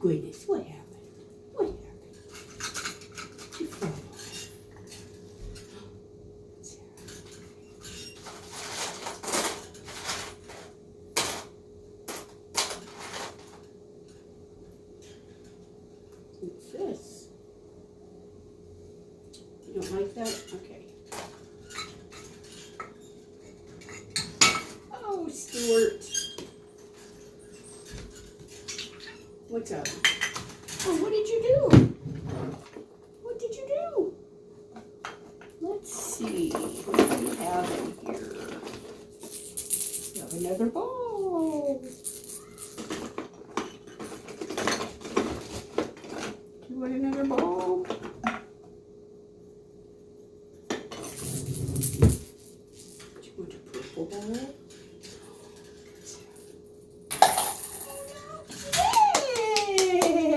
goodness, what happened? What happened? You fell off. What's this? You don't like that? Okay. Oh, Stewart. What's up? Oh, what did you do? What did you do? Let's see. What do we have in here? We have another ball. You want another ball? Do you want a purple ball?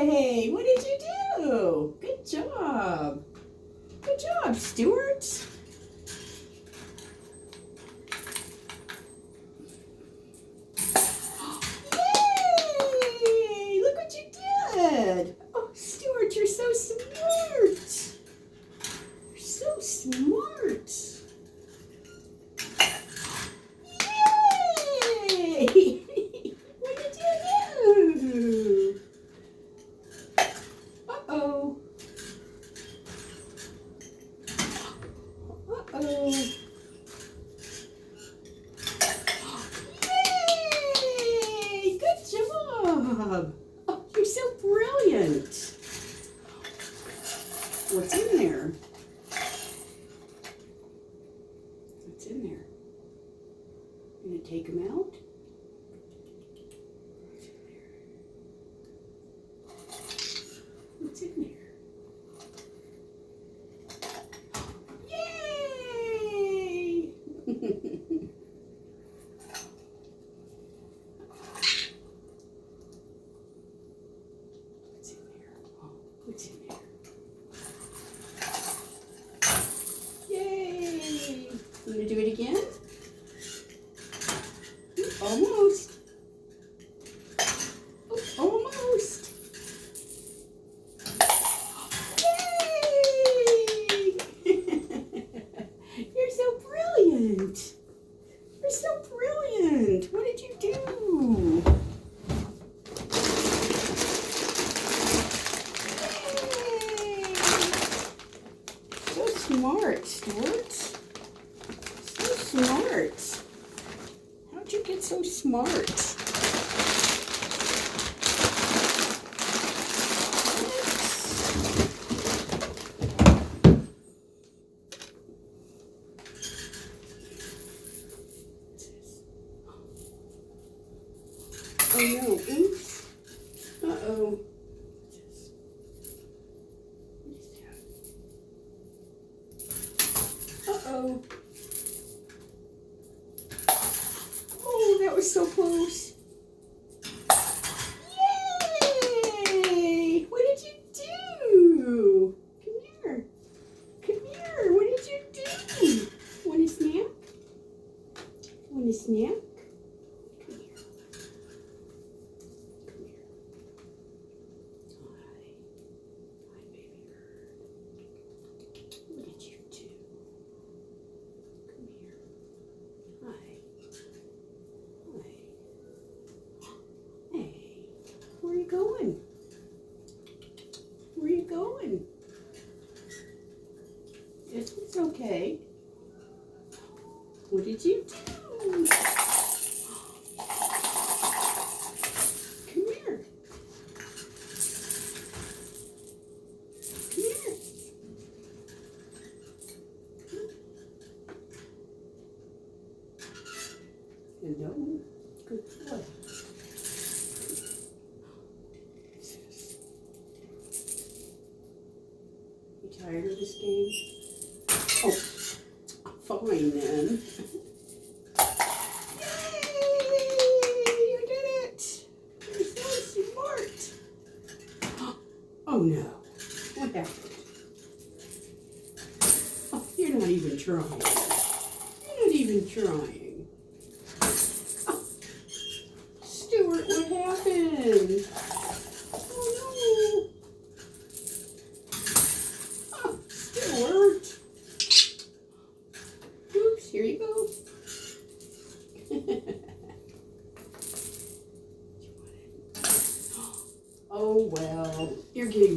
Hey, what did you do? Good job. Good job, Stewart. Yay! Look what you did. Oh, Stewart, you're so smart. You're so smart. Yay! What did you do? Uh-oh. Uh-oh. Yay! Good job. Oh, you're so brilliant. What's in there? What's in there? You gonna take them out? What's in there? Yay! What's in there? Oh, what's in there? Yay! You gonna do it again? Almost. Oh, almost. You're so brilliant. You're so brilliant. What did you do? Yay. So smart, Stewart. So smart. How'd you get so smart? Oh no, oops. Uh-oh. What is that? Uh-oh. Oh, that was so close. Yay! What did you do? Come here. Come here. What did you do? Want a snack? Want a snack? Come here. Come here. Hi. Hi, baby bird. What did you do? Come here. Hi. Hi. Hey. Where are you going? Where are you going? It's okay. What did you do? Come here. Come here. Hello. Good boy. You tired of this game? Oh, fine then. Yay! You did it! You're so smart. Oh no. What happened? Oh, you're not even trying. You're not even trying. Oh, Stewart, what happened? Oh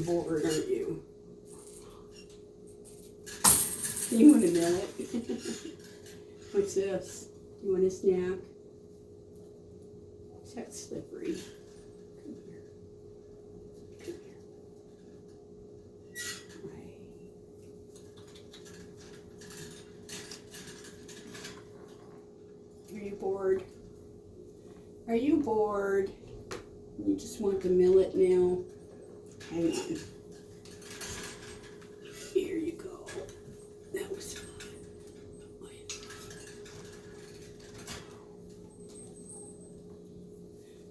bored, aren't you? You want to mill it? What's this? You want a snack? Is that slippery? Come here. Come here. Right. Are you bored? Are you bored? You just want to mill it now? Hang on. Here you go. That was fun.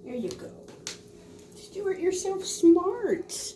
There you go. Stewart, you're so smart.